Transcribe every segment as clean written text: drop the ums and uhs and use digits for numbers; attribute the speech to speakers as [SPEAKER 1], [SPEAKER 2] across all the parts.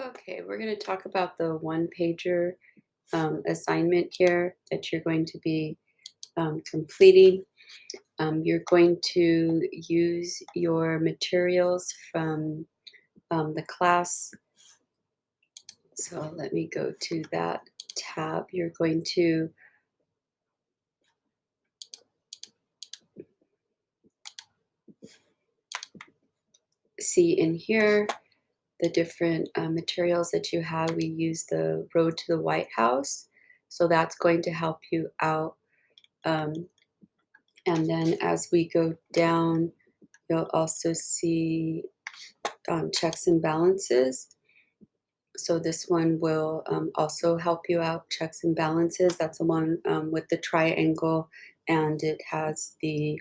[SPEAKER 1] Okay, we're going to talk about the one pager assignment here that you're going to be completing. You're going to use your materials from the class. So let me go to that tab. You're going to see in here the different materials that you have. We use the Road to the White House. So that's going to help you out. Um, and then as we go down, you'll also see checks and balances. So this one will also help you out, checks and balances. That's the one with the triangle, and it has the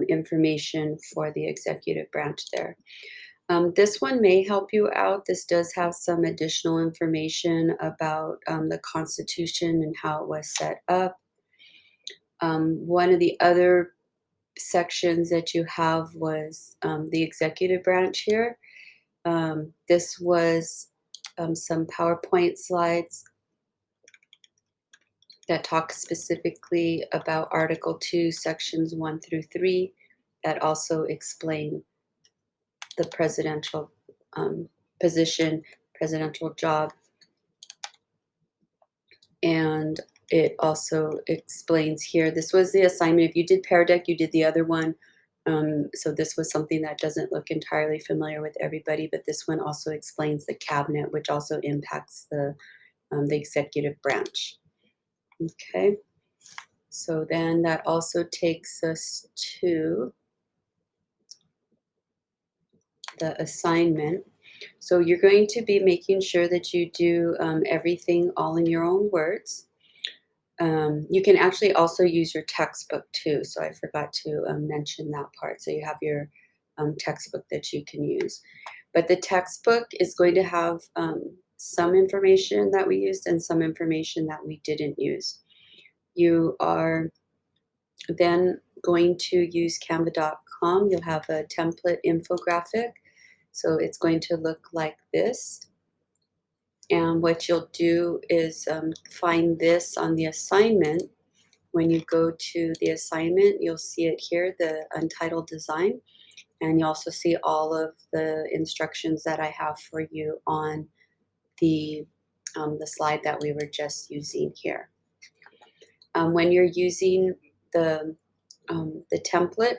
[SPEAKER 1] information for the executive branch there. This one may help you out. This does have some additional information about the Constitution and how it was set up. One of the other sections that you have was the executive branch here. This was some PowerPoint slides that talk specifically about Article 2, Sections 1 through 3, that also explain the presidential position, presidential job, and it also explains here. This was the assignment. If you did Pear Deck, you did the other one. So this was something that doesn't look entirely familiar with everybody, but this one also explains the cabinet, which also impacts the executive branch. Okay, so then that also takes us to the assignment. So you're going to be making sure that you do everything all in your own words. You can actually also use your textbook too. So I forgot to mention that part. So you have your textbook that you can use. But the textbook is going to have some information that we used and some information that we didn't use. You are then going to use canva.com. You'll have a template infographic. So it's going to look like this. And what you'll do is find this on the assignment. When you go to the assignment, you'll see it here, the untitled design. And you also see all of the instructions that I have for you on the slide that we were just using here. When you're using the template,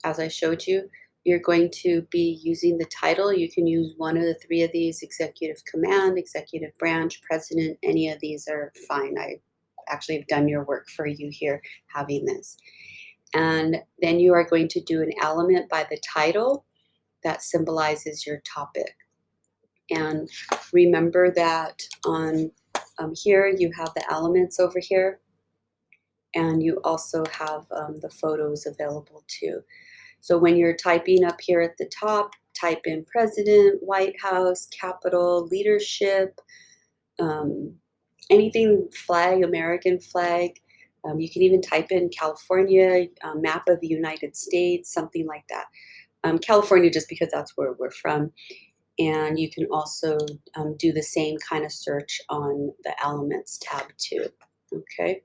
[SPEAKER 1] as I showed you, you're going to be using the title. You can use one of the three of these: executive command, executive branch, president. Any of these are fine. I actually have done your work for you here having this. And then you are going to do an element by the title that symbolizes your topic. And remember that on here you have the elements over here, and you also have the photos available too. So when you're typing up here at the top, type in president, White House, Capitol, leadership, um, anything flag, American flag. You can even type in California, map of the United States, something like that. California, just because that's where we're from. And you can also do the same kind of search on the elements tab too. Okay.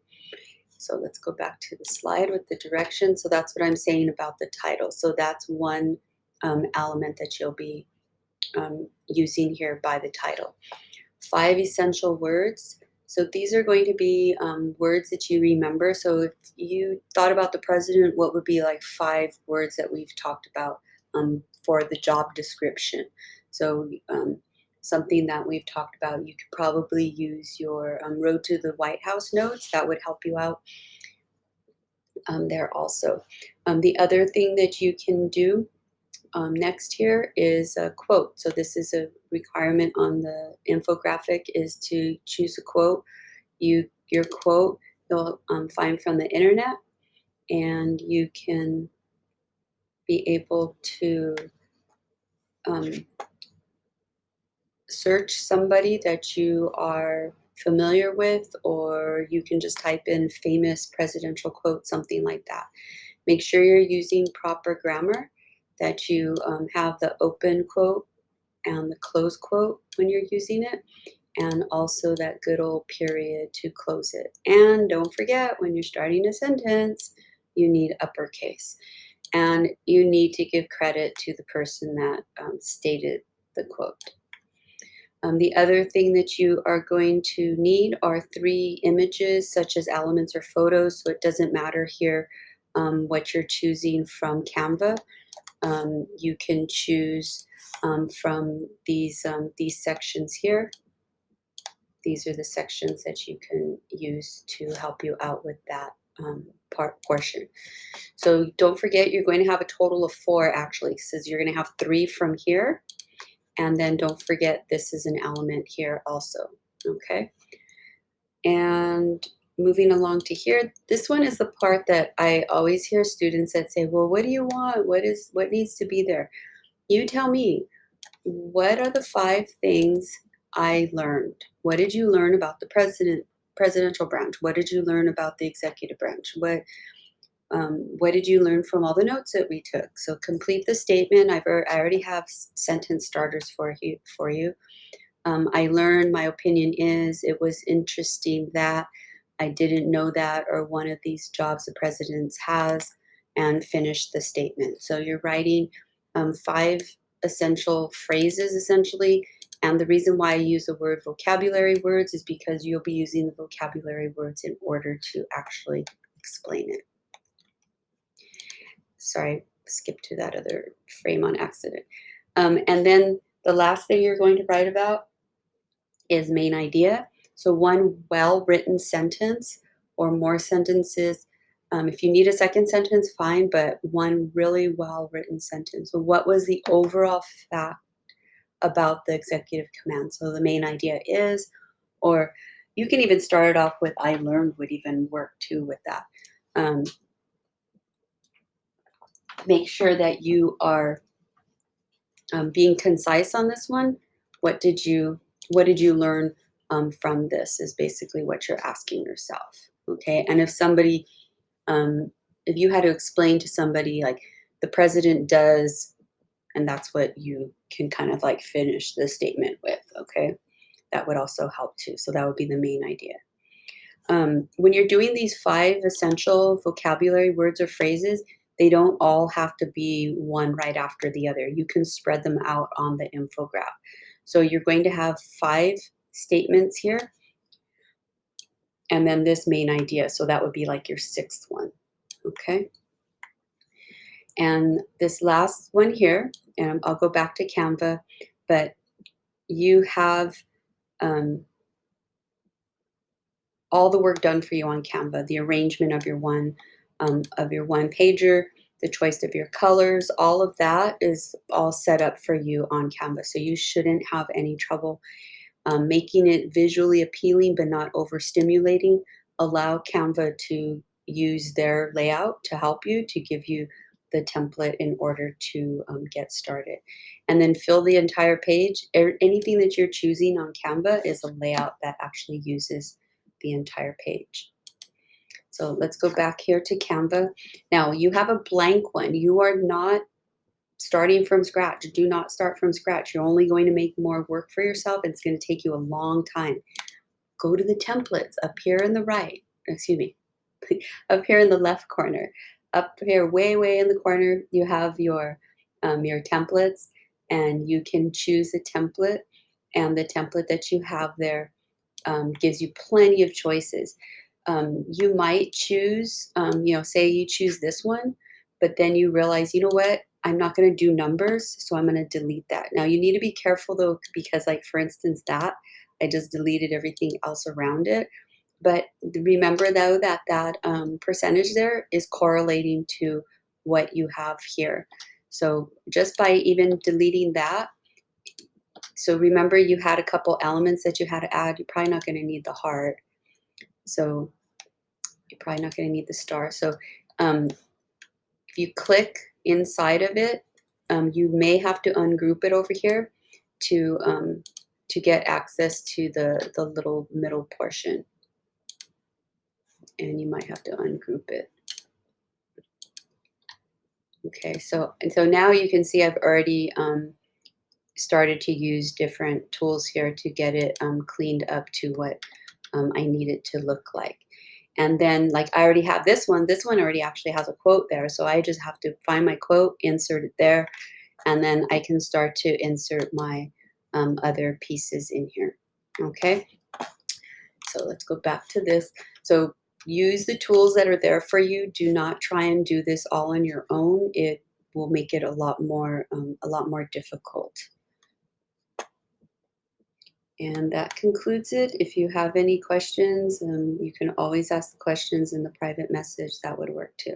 [SPEAKER 1] So let's go back to the slide with the directions. So that's what I'm saying about the title. So that's one element that you'll be using here by the title. 5 essential words. So these are going to be words that you remember. So if you thought about the president, what would be like 5 words that we've talked about for the job description? So something that we've talked about, you could probably use your Road to the White House notes. That would help you out there also. The other thing that you can do next here is a quote. So this is a requirement on the infographic, is to choose a quote. Your quote you'll find from the internet, and you can be able to um, search somebody that you are familiar with, or you can just type in famous presidential quote, something like that. Make sure you're using proper grammar, that you have the open quote and the close quote when you're using it, and also that good old period to close it. And don't forget, when you're starting a sentence, you need uppercase. And you need to give credit to the person that stated the quote. The other thing that you are going to need are 3 images, such as elements or photos, so it doesn't matter here what you're choosing from Canva. You can choose from these sections here. These are the sections that you can use to help you out with that portion. So don't forget, you're going to have a total of 4 actually, so you're going to have 3 from here. And then don't forget, this is an element here also, okay? And moving along to here, this one is the part that I always hear students that say, well, what do you want? What needs to be there? You tell me, what are the 5 things I learned? What did you learn about the presidential branch? What did you learn about the executive branch? What did you learn from all the notes that we took? So complete the statement. I already have sentence starters for you. I learned, my opinion is, it was interesting that, I didn't know that, or one of these jobs the president has, and finish the statement. So you're writing 5 essential phrases essentially. And the reason why I use the word vocabulary words is because you'll be using the vocabulary words in order to actually explain it. Sorry, skip to that other frame on accident. And then the last thing you're going to write about is main idea. So one well-written sentence or more sentences. If you need a second sentence, fine, but one really well-written sentence. So what was the overall fact about the executive command? So the main idea is, or you can even start it off with I learned would even work too with that. Make sure that you are being concise on this one. What did you learn from this is basically what you're asking yourself. Okay, and if somebody, if you had to explain to somebody like the president does, and that's what you can kind of like finish the statement with. Okay, that would also help too. So that would be the main idea. When you're doing these 5 essential vocabulary words or phrases, they don't all have to be one right after the other. You can spread them out on the infograph. So you're going to have 5 statements here, and then this main idea. So that would be like your 6th one, okay? And this last one here, and I'll go back to Canva, but you have all the work done for you on Canva, the arrangement of your one pager, the choice of your colors, all of that is all set up for you on Canva. So you shouldn't have any trouble making it visually appealing but not overstimulating. Allow Canva to use their layout to help you, to give you the template in order to get started. And then fill the entire page. Anything that you're choosing on Canva is a layout that actually uses the entire page. So let's go back here to Canva. Now you have a blank one. You are not starting from scratch. Do not start from scratch. You're only going to make more work for yourself. It's going to take you a long time. Go to the templates up here in the right, excuse me, up here in the left corner. Up here, way, way in the corner, you have your templates, and you can choose a template, and the template that you have there gives you plenty of choices. You might choose, say you choose this one, but then you realize, you know what, I'm not going to do numbers, so I'm going to delete that. Now you need to be careful though, because like for instance that, I just deleted everything else around it. But remember though that percentage there is correlating to what you have here. So just by even deleting that, so remember you had a couple elements that you had to add. You're probably not going to need the heart. So you're probably not going to need the star. So if you click inside of it, you may have to ungroup it over here to get access to the little middle portion. And you might have to ungroup it. Okay, so now you can see I've already started to use different tools here to get it cleaned up to what I need it to look like. And then, like, I already have this one. This one already actually has a quote there. So I just have to find my quote, insert it there, and then I can start to insert my other pieces in here. Okay, so let's go back to this. So use the tools that are there for you. Do not try and do this all on your own. It will make it a lot more difficult. And that concludes it. If you have any questions, you can always ask the questions in the private message. That would work too.